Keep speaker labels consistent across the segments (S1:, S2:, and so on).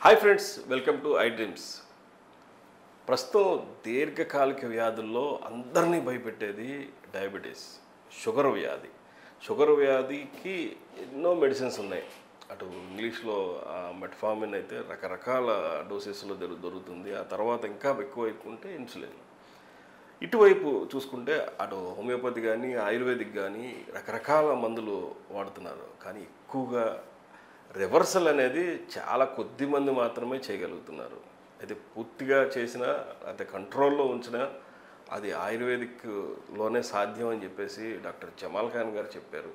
S1: Hi friends, welcome to I dreams. ప్రస్తుతం దీర్ఘకాలిక వ్యాధుల్లో అందరినీ భయపెట్టేది డయాబెటీస్, షుగర్ వ్యాధి. షుగర్ వ్యాధికి ఎన్నో మెడిసిన్స్ ఉన్నాయి. అటు ఇంగ్లీష్లో మెట్ఫార్మిన్ అయితే రకరకాల డోసెస్లో దొరుకుతుంది. ఆ తర్వాత ఇంకా ఎక్కువ ఉంటే ఇన్సులిన్. ఇటువైపు చూసుకుంటే అటు హోమియోపతి కానీ ఆయుర్వేదిక్ కానీ రకరకాల మందులు వాడుతున్నారు. కానీ ఎక్కువగా రివర్సల్ అనేది చాలా కొద్ది మంది మాత్రమే చేయగలుగుతున్నారు. అయితే పూర్తిగా చేసినా అయితే కంట్రోల్లో ఉంచినా అది ఆయుర్వేదిక్లోనే సాధ్యం అని చెప్పేసి డాక్టర్ జమాల్ ఖాన్ గారు చెప్పారు.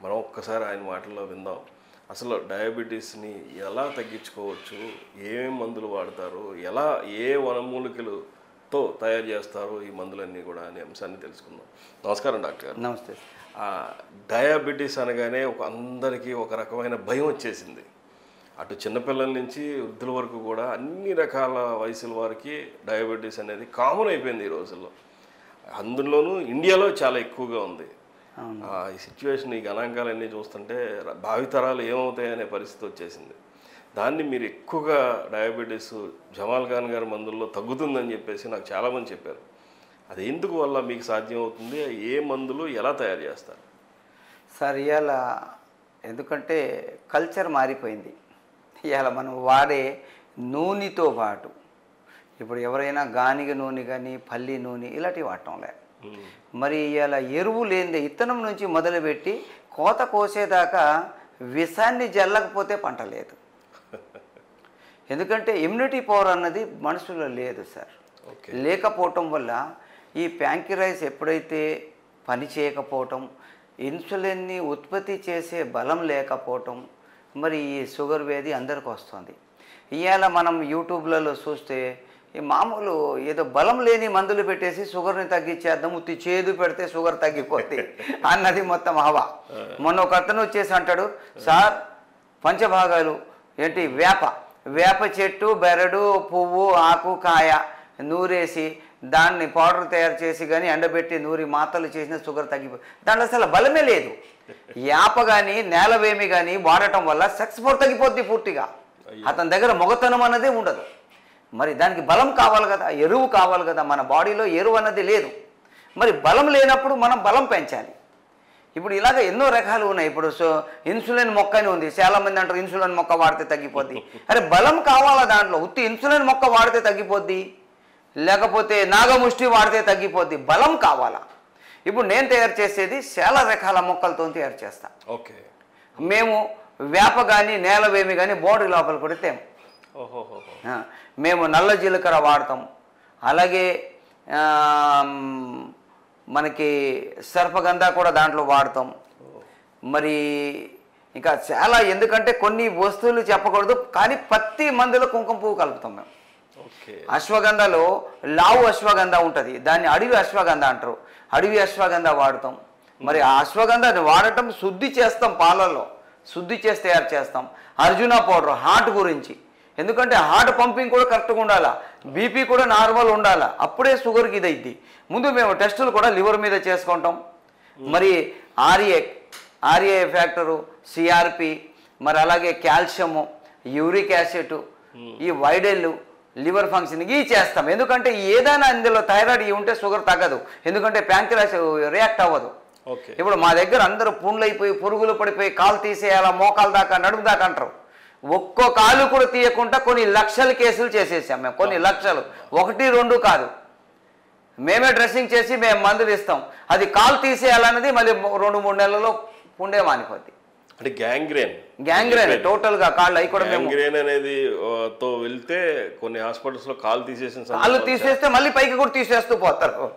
S1: మనం ఒక్కసారి ఆయన మాటల్లో విందాం. అసలు డయాబెటీస్ని ఎలా తగ్గించుకోవచ్చు, ఏమేమి మందులు వాడతారు, ఎలా ఏ వనమూలికలతో తయారు చేస్తారు ఈ మందులన్నీ కూడా అనే అంశాన్ని తెలుసుకుందాం. నమస్కారం డాక్టర్ గారు.
S2: నమస్తే.
S1: డయాబెటీస్ అనగానే అందరికీ ఒక రకమైన భయం వచ్చేసింది. అటు చిన్నపిల్లల నుంచి వృద్ధుల వరకు కూడా అన్ని రకాల వయసుల వారికి డయాబెటీస్ అనేది కామన్ అయిపోయింది ఈ రోజుల్లో. అందులోనూ ఇండియాలో చాలా ఎక్కువగా ఉంది. ఈ సిచ్యువేషన్, ఈ గణాంకాలన్నీ చూస్తుంటే భావితరాలు ఏమవుతాయనే పరిస్థితి వచ్చేసింది. దాన్ని మీరు ఎక్కువగా డయాబెటీస్ జమాల్ ఖాన్ గారి మందుల్లో తగ్గుతుందని చెప్పేసి నాకు చాలామంది చెప్పారు. అది ఎందుకు వల్ల మీకు సాధ్యం అవుతుంది, ఏ మందులు ఎలా తయారు చేస్తారు?
S2: సార్, ఇవాళ ఎందుకంటే కల్చర్ మారిపోయింది. ఇవాళ మనం వాడే నూనెతో పాటు ఇప్పుడు ఎవరైనా గానిగ నూనె కానీ పల్లి నూనె ఇలాంటివి వాడటంలే. మరి ఇవాళ ఎరువు లేనిదే ఇత్తనం నుంచి మొదలుపెట్టి కోత కోసేదాకా విషాన్ని జల్లకపోతే పంట లేదు. ఎందుకంటే ఇమ్యూనిటీ పవర్ అన్నది మనుషుల్లో లేదు సార్. లేకపోవటం వల్ల ఈ ప్యాంక్రియాస్ ఎప్పుడైతే పని చేయకపోవటం, ఇన్సులిన్ని ఉత్పత్తి చేసే బలం లేకపోవటం, మరి ఈ షుగర్ వ్యాధి అందరికి వస్తుంది. ఇవాళ మనం యూట్యూబ్లలో చూస్తే ఈ మామూలు ఏదో బలం లేని మందులు పెట్టేసి షుగర్ని తగ్గించేద్దాం, ఉత్తి చేదు పెడితే షుగర్ తగ్గిపోద్ది అన్నది మొత్తం హవా. మొన్న ఒక అతను వచ్చేసి అంటాడు, సార్ పంచభాగాలు ఏంటి వేప చెట్టు, బెరడు, పువ్వు, ఆకు, కాయ నూరేసి దాన్ని పౌడర్ తయారు చేసి కానీ ఎండబెట్టి నూరి మాతలు చేసిన షుగర్ తగ్గిపోయి, దాంట్లో అసలు బలమే లేదు. యాప కానీ నేలవేమి కానీ వాడటం వల్ల సెక్స్ పవర్ తగ్గిపోద్ది పూర్తిగా. అతని దగ్గర మొగతనం అన్నదే ఉండదు. మరి దానికి బలం కావాలి కదా, ఎరువు కావాలి కదా. మన బాడీలో ఎరువు అన్నది లేదు. మరి బలం లేనప్పుడు మనం బలం పెంచాలి. ఇప్పుడు ఇలాగ ఎన్నో రకాలు ఉన్నాయి. ఇప్పుడు ఇన్సులిన్ మొక్క అని ఉంది. చాలామంది అంటారు ఇన్సులిన్ మొక్క వాడితే తగ్గిపోద్ది. అరే బలం కావాలా దాంట్లో? ఉత్తి ఇన్సులిన్ మొక్క వాడితే తగ్గిపోద్ది, లేకపోతే నాగముష్టి వాడితే తగ్గిపోద్ది. బలం కావాలా? ఇప్పుడు నేను తయారు చేసేది చాలా రకాల మొక్కలతో తయారు చేస్తా.
S1: ఓకే.
S2: మేము వేప కానీ నేలవేమి కానీ బాడీ లోపల కొడితే మేము నల్ల జీలకర్ర వాడతాం. అలాగే మనకి సర్పగంధ కూడా దాంట్లో వాడతాం. మరి ఇంకా చాలా, ఎందుకంటే కొన్ని వస్తువులు చెప్పకూడదు కానీ ప్రతి మందులో కుంకుమ పువ్వు కలుపుతాం మేము. అశ్వగంధలో లావు అశ్వగంధ ఉంటుంది, దాన్ని అడవి అశ్వగంధ అంటారు. అడవి అశ్వగంధ వాడతాం. మరి ఆ అశ్వగంధాన్ని వాడటం శుద్ధి చేస్తాం, పాలల్లో శుద్ధి చేసి తయారు చేస్తాం. అర్జున పౌడర్ హార్ట్ గురించి, ఎందుకంటే హార్ట్ పంపింగ్ కూడా కరెక్ట్గా ఉండాలా, బీపీ కూడా నార్మల్ ఉండాలా, అప్పుడే షుగర్కి ఇదైద్ది. ముందు మేము టెస్టులు కూడా లివర్ మీద చేసుకుంటాం. మరి ఆర్ఏ ఫ్యాక్టరు, సిఆర్పి, మరి అలాగే కాల్షియము, యూరిక్ యాసిడ్, ఈ వైడెల్లు, లివర్ ఫంక్షన్ ఇవి చేస్తాం. ఎందుకంటే ఏదైనా ఇందులో థైరాయిడ్ ఇవి ఉంటే షుగర్ తగ్గదు. ఎందుకంటే ప్యాంక్రియాస్ రియాక్ట్ అవ్వదు. ఇప్పుడు మా దగ్గర అందరూ పుండ్లు అయిపోయి పురుగులు పడిపోయి కాలు తీసేయాలా, మోకాలు దాకా నడుము దాకా అంటారు. ఒక్కో కాలు కూడా తీయకుండా కొన్ని లక్షల కేసులు చేసేసాం మేము. కొన్ని లక్షలు, 1-2 కాదు. మేమే డ్రెస్సింగ్ చేసి మేము మందులు ఇస్తాం. అది కాలు తీసేయాలన్నది మళ్ళీ 2-3 నెలల్లో పుండే మానిపోద్ది.
S1: అంటే గ్యాంగ్రేన్
S2: టోటల్గా కాళ్ళు అవి కూడా
S1: గ్యాంగ్రేన్ అనేది తో వెళ్తే కొన్ని హాస్పిటల్స్లో కాలు
S2: తీసేస్తే మళ్ళీ పైకి కూడా తీసేస్తూ పోతారు.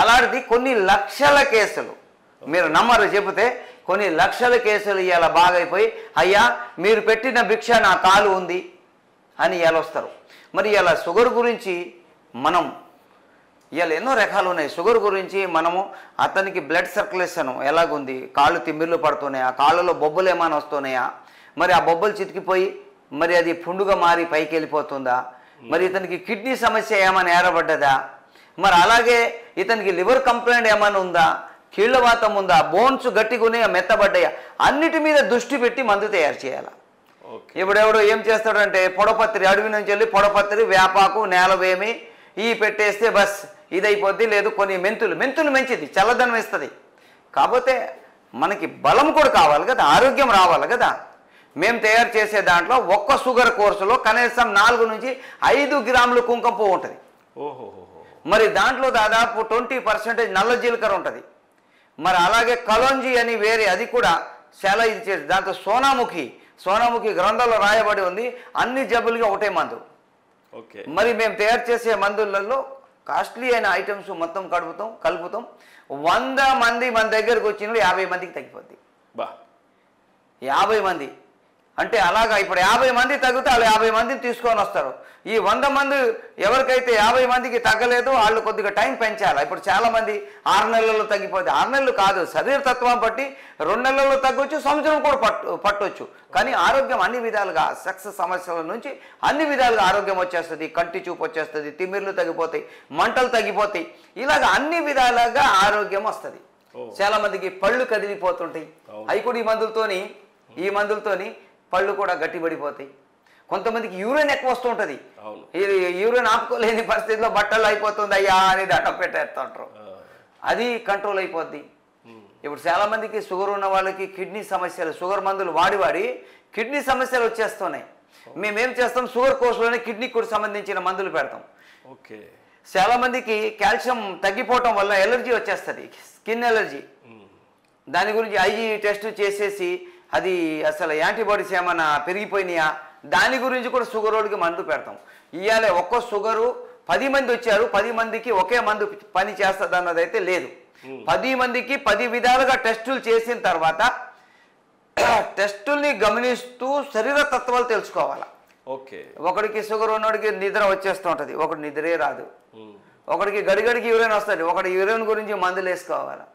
S2: అలాంటిది కొన్ని లక్షల కేసులు, మీరు నమ్మరు చెబితే కొన్ని లక్షల కేసులు ఇవాళ బాగైపోయి, అయ్యా మీరు పెట్టిన భిక్ష నా కాలు ఉంది అని ఇవాళ వస్తారు. మరి ఇవాళ షుగర్ గురించి మనం ఇవాళ ఎన్నో రకాలు ఉన్నాయి. షుగర్ గురించి మనము అతనికి బ్లడ్ సర్క్యులేషన్ ఎలాగుంది, కాళ్ళు తిమ్మిర్లు పడుతున్నాయా, కాళ్ళలో బొబ్బలు ఏమైనా వస్తున్నాయా, మరి ఆ బొబ్బలు చితికిపోయి మరి అది పుండుగా మారి పైకి వెళ్ళిపోతుందా, మరి ఇతనికి కిడ్నీ సమస్య ఏమైనా ఏర్పడ్డదా, మరి అలాగే ఇతనికి లివర్ కంప్లైంట్ ఏమైనా ఉందా, కీళ్ళవాతం ఉందా, బోన్స్ గట్టిగునే మెత్తబడ్డాయా, అన్నిటి మీద దృష్టి పెట్టి మందు తయారు చేయాలి. ఇప్పుడెవడు ఏం చేస్తాడంటే పొడపత్రి, అడవి నుంచి వెళ్ళి పొడపత్రి, వేపాకు, నేలవేమి ఈ పెట్టేస్తే బస్ ఇదైపోద్ది. లేదు కొన్ని మెంతులు మంచిది, చల్లదనం ఇస్తుంది. కాకపోతే మనకి బలం కూడా కావాలి కదా, ఆరోగ్యం రావాలి కదా. మేము తయారు చేసే దాంట్లో ఒక్క షుగర్ కోర్సులో కనీసం 4 నుంచి 5 గ్రాములు కుంకుమ పువ్వు ఉంటుంది. మరి దాంట్లో దాదాపు 20% నల్ల జీలకర్ర ఉంటుంది. మరి అలాగే కలోంజీ అని వేరే, అది కూడా చాలా ఇది చేసి, దాంతో సోనాముఖి గ్రంథంలో రాయబడి ఉంది, అన్ని జబ్బులకి ఒకటే మందు. మరి మేము తయారు చేసే మందులలో కాస్ట్లీ అయిన ఐటమ్స్ మొత్తం కలుపుతాం. 100 మంది మన దగ్గరకు వచ్చిన 50 మందికి తగ్గిపోద్ది. 50 మంది అంటే అలాగా ఇప్పుడు 50 మంది తగ్గితే వాళ్ళు 50 మందిని తీసుకొని వస్తారు. ఈ 100 మంది ఎవరికైతే 50 మందికి తగ్గలేదు వాళ్ళు కొద్దిగా టైం పెంచాలి. ఇప్పుడు చాలామంది 6 నెలల్లో తగ్గిపోద్ది. 6 నెలలు కాదు, శరీర తత్వం బట్టి 2 నెలల్లో తగ్గొచ్చు, సంవత్సరం కూడా పట్టొచ్చు. కానీ ఆరోగ్యం అన్ని విధాలుగా, సెక్స్ సమస్యల నుంచి అన్ని విధాలుగా ఆరోగ్యం వచ్చేస్తుంది. కంటి చూపు వచ్చేస్తుంది, తిమ్మిర్లు తగ్గిపోతాయి, మంటలు తగ్గిపోతాయి. ఇలాగ అన్ని విధాలుగా ఆరోగ్యం వస్తుంది. చాలా మందికి పళ్ళు కదిలిపోతుంటాయి. అవి కూడా ఈ మందులతోని పళ్ళు కూడా గట్టిపడిపోతాయి. కొంతమందికి యూరిన్ ఎక్కువ వస్తూ ఉంటుంది. ఇది యూరిన్ ఆపుకోలేని పరిస్థితిలో బట్టలు అయిపోతుంది అయ్యా అని దండం పెట్టేస్తుంటారు. అది కంట్రోల్ అయిపోద్ది. ఇప్పుడు చాలా మందికి షుగర్ ఉన్న వాళ్ళకి కిడ్నీ సమస్యలు, షుగర్ మందులు వాడి కిడ్నీ సమస్యలు వచ్చేస్తున్నాయి. మేమేం చేస్తాం, షుగర్ కోర్సులోనే కిడ్నీకి కూడా సంబంధించిన మందులు పెడతాం. చాలా మందికి కాల్షియం తగ్గిపోవటం వల్ల ఎలర్జీ వచ్చేస్తుంది, స్కిన్ ఎలర్జీ. దాని గురించి ఐజీ టెస్ట్ చేసేసి అది అసలు యాంటీబాడీస్ ఏమైనా పెరిగిపోయినాయా దాని గురించి కూడా షుగర్ వాళ్ళకి మందు పెడతాం. ఇవాళ ఒక్కో షుగరు 10 మంది వచ్చారు, 10 మందికి ఒకే మందు పని చేస్తుంది అన్నది అయితే లేదు. 10 మందికి 10 విధాలుగా టెస్టులు చేసిన తర్వాత టెస్టుల్ని గమనిస్తూ శరీర తత్వాలు తెలుసుకోవాలి. ఒకడికి షుగర్ ఉన్నోడికి నిద్ర వచ్చేస్తూ ఉంటుంది, ఒకటి నిద్రే రాదు. ఒకడికి గడిగడికి యూరిన్ వస్తుంది, ఒకటి యూరిన్ గురించి మందులు వేసుకోవాలి.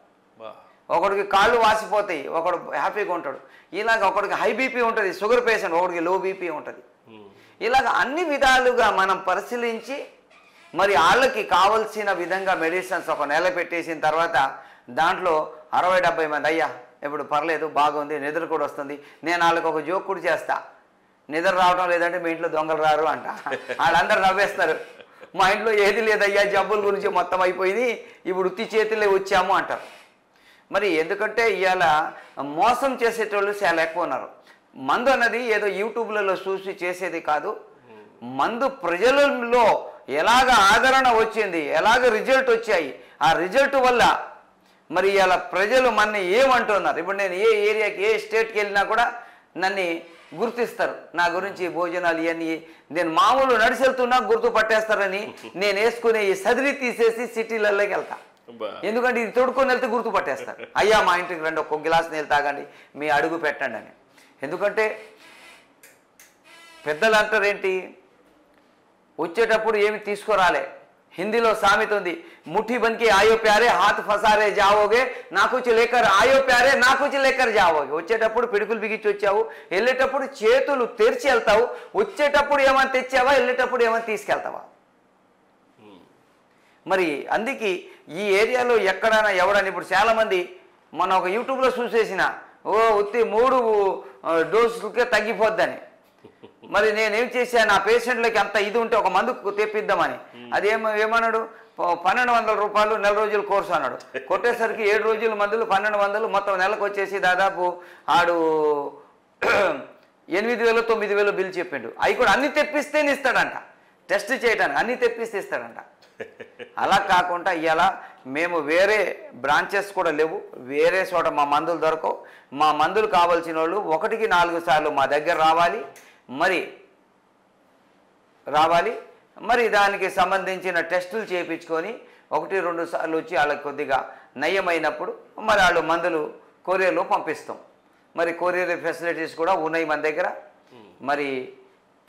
S2: ఒకడికి కాళ్ళు వాసిపోతాయి, ఒకడు హ్యాపీగా ఉంటాడు. ఇలాగ ఒకడికి హై బీపీ ఉంటుంది, షుగర్ పేషెంట్, ఒకడికి లో బీపీ ఉంటుంది. ఇలాగ అన్ని విధాలుగా మనం పరిశీలించి మరి వాళ్ళకి కావలసిన విధంగా మెడిసిన్స్ ఒక నెల పెట్టేసిన తర్వాత దాంట్లో 60-70 మంది అయ్యా ఇప్పుడు పర్లేదు, బాగుంది, నిద్ర కూడా వస్తుంది. నేను వాళ్ళకి ఒక జోక్ కూడా చేస్తా, నిద్ర రావడం లేదంటే మీ ఇంట్లో దొంగలు రారు అంట. వాళ్ళందరూ నవ్వేస్తారు, మా ఇంట్లో ఏది లేదయ్యా, జబ్బుల గురించి మొత్తం అయిపోయింది, ఇప్పుడు ఉత్తి చేతులే వచ్చాము అంటారు. మరి ఎందుకంటే ఇవాళ మోసం చేసేటోళ్ళు చాలా ఎక్కువ ఉన్నారు. మందు అన్నది ఏదో యూట్యూబ్లలో చూసి చేసేది కాదు. మందు ప్రజలలో ఎలాగ ఆదరణ వచ్చింది, ఎలాగ రిజల్ట్ వచ్చాయి, ఆ రిజల్ట్ వల్ల మరి ఇవాళ ప్రజలు మన ఏమంటున్నారు. ఇప్పుడు నేను ఏ ఏరియాకి, ఏ స్టేట్కి వెళ్ళినా కూడా నన్ను గుర్తిస్తారు, నా గురించి భోజనాలు ఇవన్నీ. నేను మామూలు నడిచి వెళ్తున్నా గుర్తుపట్టేస్తారని నేను వేసుకునే ఈ సదిరి తీసేసి సిటీలలోకి వెళ్తా. ఎందుకంటే ఇది తొడుక్కొని వెళ్తే గుర్తుపట్టేస్తారు. అయ్యా మా ఇంటికి రండి, ఒక్క గ్లాస్ నీళ్ళు తాగండి, మీ అడుగు పెట్టండి అని. ఎందుకంటే పెద్దలు అంటారేంటి, వచ్చేటప్పుడు ఏమి తీసుకురాలే. హిందీలో సామెత ఉంది, ముఠ్ఠీ బంద్కి ఆయో ప్యారే హాత్ ఫసారే జావోగే, నాకుచి లేకర్ ఆయో ప్యారే నాకుచి లేకర్ జావోగే. వచ్చేటప్పుడు పిడుకులు బిగించి వచ్చావు, వెళ్ళేటప్పుడు చేతులు తెరిచి వెళ్తావు. వచ్చేటప్పుడు ఏమైనా తెచ్చావా, వెళ్ళేటప్పుడు ఏమైనా తీసుకెళ్తావా. మరి అందుకే ఈ ఏరియాలో ఎక్కడైనా ఎవడని ఇప్పుడు చాలామంది మనం ఒక యూట్యూబ్లో చూసేసిన ఉత్తి 3 డోసులకే తగ్గిపోద్దని. మరి నేనేం చేశాను, నా పేషెంట్లకి అంత ఇది ఉంటే ఒక మందు తెప్పిద్దామని. అది ఏమన్నాడు, 1200 రూపాయలు నెల రోజుల కోర్సు అన్నాడు. కొట్టేసరికి 7 రోజుల మందులు 1200, మొత్తం నెలకు వచ్చేసి దాదాపు ఆడు 8,000 9,000 బిల్ చెప్పిండు. అవి కూడా అన్ని తెప్పిస్తేనే ఇస్తాడంట, టెస్ట్ చేయడానికి అన్ని తెప్పిస్తే ఇస్తాడంట. అలా కాకుండా ఇలా మేము వేరే బ్రాంచెస్ కూడా లేవు, వేరే చోట మా మందులు దొరకవు. మా మందులు కావాల్సిన వాళ్ళు 1కి 4 సార్లు మా దగ్గర రావాలి. మరి దానికి సంబంధించిన టెస్టులు చేయించుకొని 1-2 సార్లు వచ్చి వాళ్ళకి కొద్దిగా నయమైనప్పుడు మరి వాళ్ళు మందులు కొరియర్లో పంపిస్తాం. మరి కొరియర్ ఫెసిలిటీస్ కూడా ఉన్నాయి మన దగ్గర. మరి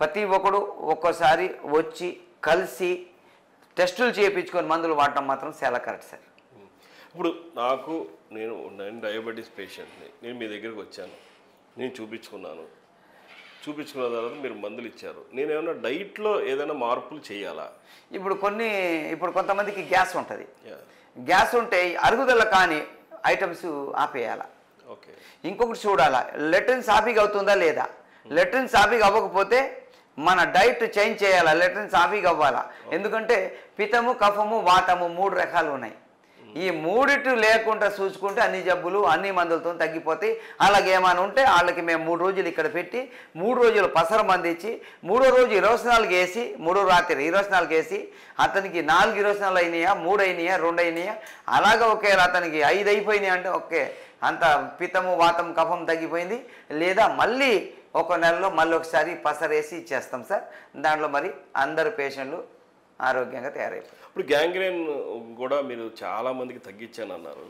S2: ప్రతి ఒక్కడు ఒక్కోసారి వచ్చి కలిసి టెస్టులు చేయించుకొని మందులు వాడటం మాత్రం చాలా కరెక్ట్ సార్.
S1: ఇప్పుడు నేను డయాబెటీస్ పేషెంట్ని, నేను మీ దగ్గరికి వచ్చాను, నేను చూపించుకున్న తర్వాత మీరు మందులు ఇచ్చారు. నేను ఏమైనా డైట్లో ఏదైనా మార్పులు చేయాలా?
S2: ఇప్పుడు కొంతమందికి గ్యాస్ ఉంటుంది, గ్యాస్ ఉంటే అరుగుదల కాని ఐటమ్స్ ఆపేయాలా. ఇంకొకటి చూడాలా, లెట్రిన్ సాఫీగా అవుతుందా లేదా. లెట్రిన్ సాఫీగా అవ్వకపోతే మన డైట్ చేంజ్ చేయాలా, లెట్రిన్ సాఫీగా అవ్వాలా. ఎందుకంటే పితము, కఫము, వాతము 3 రకాలు ఉన్నాయి. ఈ మూడిటి లేకుండా చూసుకుంటే అన్ని జబ్బులు అన్ని మందులతో తగ్గిపోతాయి. అలాగే ఏమైనా ఉంటే వాళ్ళకి మేము 3 రోజులు ఇక్కడ పెట్టి 3 రోజులు పసర మందిచ్చి 3వ రోజు 24 వేసి 3వ రాత్రి 24 వేసి అతనికి 4 24 అయినాయా, 3 అయినాయా, 2 అయినాయా, అలాగే ఒకేలా అతనికి 5 అయిపోయినాయి అంటే ఓకే అంత పితము, వాతం, కఫం తగ్గిపోయింది. లేదా మళ్ళీ ఒక నెలలో మళ్ళీ ఒకసారి పసరేసి ఇచ్చేస్తాం సార్. దాంట్లో మరి అందరు పేషెంట్లు ఆరోగ్యంగా తయారైపోతారు.
S1: ఇప్పుడు గ్యాంగ్రేన్ కూడా మీరు చాలామందికి తగ్గించానన్నారు.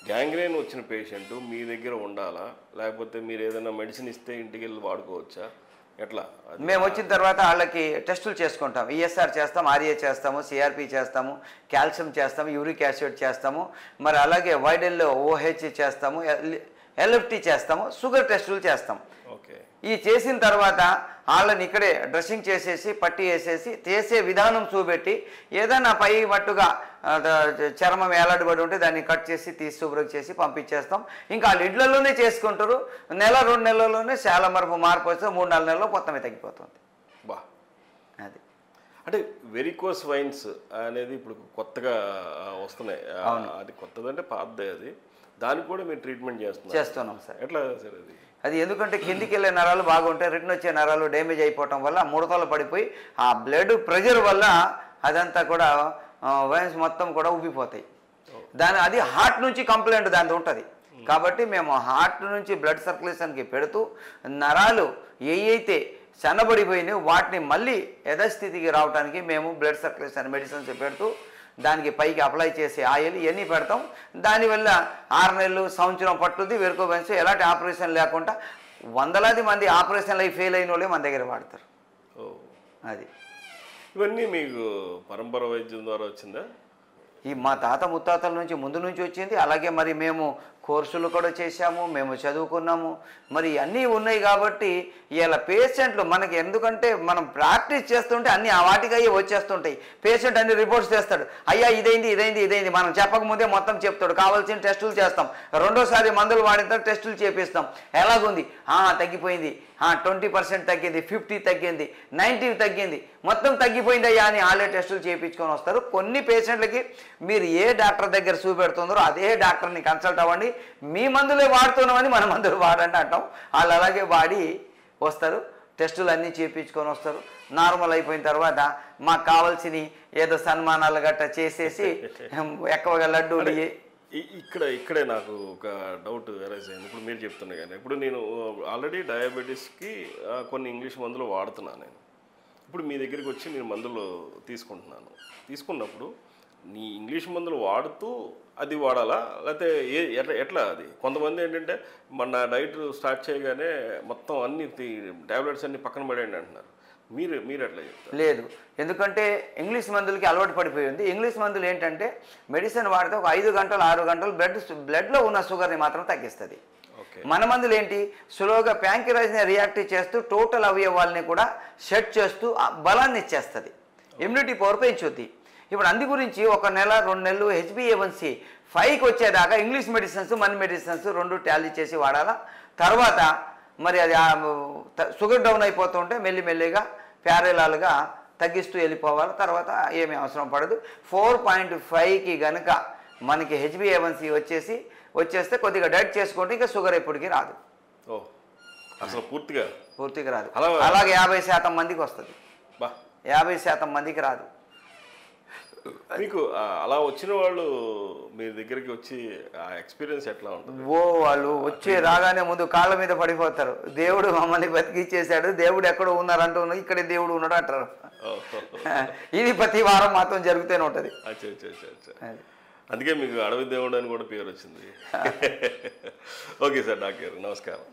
S1: గ్యాంగ్రేన్ వచ్చిన పేషెంట్ మీ దగ్గర ఉండాలా, లేకపోతే మీరు ఏదైనా మెడిసిన్ ఇస్తే ఇంటికి వెళ్ళి వాడుకోవచ్చా, ఎట్లా?
S2: మేము వచ్చిన తర్వాత వాళ్ళకి టెస్టులు చేసుకుంటాం. ఈఎస్ఆర్ చేస్తాం, ఆర్ఏ చేస్తాము, సిఆర్పి చేస్తాము, కాల్షియం చేస్తాము, యూరిక్ యాసిడ్ చేస్తాము, మరి అలాగే వైడెల్ ఓహెచ్ చేస్తాము, ఎల్ఎఫ్టీ చేస్తాము, షుగర్ టెస్టులు చేస్తాం.
S1: ఓకే.
S2: ఈ చేసిన తర్వాత వాళ్ళని ఇక్కడే డ్రెస్సింగ్ చేసేసి పట్టి వేసేసి చేసే విధానం చూపెట్టి ఏదైనా పై మట్టుగా చర్మం ఏలాడబడి ఉంటే దాన్ని కట్ చేసి తీసి శుభ్రం చేసి పంపించేస్తాం. ఇంకా వాళ్ళు ఇళ్లలోనే చేసుకుంటారు. 1-2 నెలల్లోనే చాలా మార్పు వస్తే 3-4 నెలల్లో మొత్తమే తగ్గిపోతుంది.
S1: బా,
S2: అది
S1: అంటే వెరికోస్ వైన్స్ అనేది ఇప్పుడు కొత్తగా వస్తున్నాయి. అది కొత్తదంటే పాతదే. అది దానికి కూడా మీరు ట్రీట్మెంట్
S2: చేస్తున్నాం సార్.
S1: ఎట్లా సార్ అది?
S2: అది ఎందుకంటే కిందికి వెళ్ళే నరాలు బాగుంటాయి, రిటర్న్ వచ్చే నరాలు డ్యామేజ్ అయిపోవటం వల్ల ముడతలు పడిపోయి ఆ బ్లడ్ ప్రెషర్ వల్ల అదంతా కూడా వైన్స్ మొత్తం కూడా ఉబ్బిపోతాయి. అది హార్ట్ నుంచి కంప్లైంట్ దాని ఉంటుంది. కాబట్టి మేము హార్ట్ నుంచి బ్లడ్ సర్క్యులేషన్కి పెడుతూ నరాలు ఏవైతే సన్నబడిపోయినాయో వాటిని మళ్ళీ యథాస్థితికి రావడానికి మేము బ్లడ్ సర్క్యులేషన్ మెడిసిన్స్ పెడుతూ దానికి పైకి అప్లై చేసే ఆయిల్ ఇవన్నీ పెడతాం. దానివల్ల 6 నెలలు, సంవత్సరం పట్టుద్ది. వెరికో వెయిన్స్ ఎలాంటి ఆపరేషన్ లేకుండా వందలాది మంది ఆపరేషన్లు అయి ఫెయిల్ అయిన వాళ్ళే మన దగ్గర వాడతారు. అది
S1: ఇవన్నీ మీకు పరంపర వైద్యం ద్వారా వచ్చిందా?
S2: ఈ మా తాత ముత్తాతల నుంచి ముందు నుంచి వచ్చింది. అలాగే మరి మేము కోర్సులు కూడా చేశాము, మేము చదువుకున్నాము, మరి అన్నీ ఉన్నాయి. కాబట్టి ఇలా పేషెంట్లు మనకి ఎందుకంటే మనం ప్రాక్టీస్ చేస్తుంటే అన్నీ ఆ వాటికి అయ్యి వచ్చేస్తుంటాయి. పేషెంట్ అన్ని రిపోర్ట్స్ చేస్తాడు, అయ్యా ఇదైంది మనం చెప్పకముందే మొత్తం చెప్తాడు. కావాల్సిన టెస్టులు చేస్తాం, 2వ సారి మందులు వాడిన తర్వాత టెస్టులు చేపిస్తాం. ఎలాగుంది? తగ్గిపోయింది, 20% తగ్గింది, 50 తగ్గింది, 90 తగ్గింది, మొత్తం తగ్గిపోయింది అయ్యా అని వాళ్ళే టెస్టులు చేయించుకొని వస్తారు. కొన్ని పేషెంట్లకి మీరు ఏ డాక్టర్ దగ్గర చూపెడుతున్నారో అదే డాక్టర్ని కన్సల్ట్ అవ్వండి, మీ మందులే వాడుతున్నామని మన మందులు వాడండి అంటాం. వాళ్ళు అలాగే వాడి వస్తారు, టెస్టులు అన్నీ చేయించుకొని వస్తారు. నార్మల్ అయిపోయిన తర్వాత మాకు కావాల్సినవి ఏదో సన్మానాలు గట్రా చేసేసి ఎక్కువగా లడ్డూలు
S1: ఇక్కడే నాకు ఒక డౌట్ అరైజ్ అయింది. ఇప్పుడు మీరు చెప్తున్నా కానీ ఇప్పుడు నేను ఆల్రెడీ డయాబెటీస్కి కొన్ని ఇంగ్లీష్ మందులు వాడుతున్నాను. నేను ఇప్పుడు మీ దగ్గరికి వచ్చి నేను మందులు తీసుకున్నప్పుడు నీ ఇంగ్లీష్ మందులు వాడుతూ అది వాడాలా, లేకపోతే ఎట్లా? అది కొంతమంది ఏంటంటే మన డైట్ స్టార్ట్ చేయగానే మొత్తం అన్ని ట్యాబ్లెట్స్ అన్ని పక్కన పడేయండి అంటున్నారు. మీరు ఎట్లా చెప్తారు?
S2: లేదు, ఎందుకంటే ఇంగ్లీష్ మందులకి అలవాటు పడిపోయింది. ఇంగ్లీష్ మందులు ఏంటంటే మెడిసిన్ వాడితే ఒక 5 గంటలు 6 గంటలు బ్లడ్లో ఉన్న షుగర్ని మాత్రం తగ్గిస్తుంది. మన మందులు ఏంటి, స్లోగా ప్యాంక్రియాస్ని రియాక్ట్ చేస్తూ టోటల్ అవయవాల్ని కూడా సెట్ చేస్తూ బలాన్ని ఇచ్చేస్తుంది, ఇమ్యూనిటీ పవర్ పెంచుద్ది. ఇప్పుడు అందు గురించి 1 నెల 2 నెలలు HbA1c 5కి వచ్చేదాకా ఇంగ్లీష్ మెడిసిన్స్ మన మెడిసిన్స్ 2 టాలీ చేసి వాడాలా. తర్వాత మరి అది షుగర్ డౌన్ అయిపోతుంటే మెల్లిమెల్లిగా ప్యారలాల్గా తగ్గిస్తూ వెళ్ళిపోవాలి. తర్వాత ఏమీ అవసరం పడదు. 4.5కి కనుక మనకి HbA1c వచ్చేస్తే కొద్దిగా డైట్ చేసుకుంటే ఇంకా షుగర్ ఎప్పటికీ రాదు.
S1: అసలు పూర్తిగా
S2: రాదు. అలాగే 50% మందికి వస్తుంది, 50% మందికి రాదు.
S1: మీకు అలా వచ్చిన వాళ్ళు మీ దగ్గరికి వచ్చి ఆ ఎక్స్పీరియన్స్ ఎట్లా ఉంటుంది?
S2: వాళ్ళు వచ్చి రాగానే ముందు కాళ్ళ మీద పడిపోతారు, దేవుడు మమ్మల్ని బతికిచ్చేసాడు, దేవుడు ఎక్కడో ఉన్నారంటూ ఇక్కడే దేవుడు ఉన్నాడు అంటారు. ఇది ప్రతి వారం మాత్రం జరుగుతూనే ఉంటుంది.
S1: అందుకే మీకు అడవి దేవుడు అని కూడా పేరు వచ్చింది. ఓకే సార్, డాక్టర్ నమస్కారం.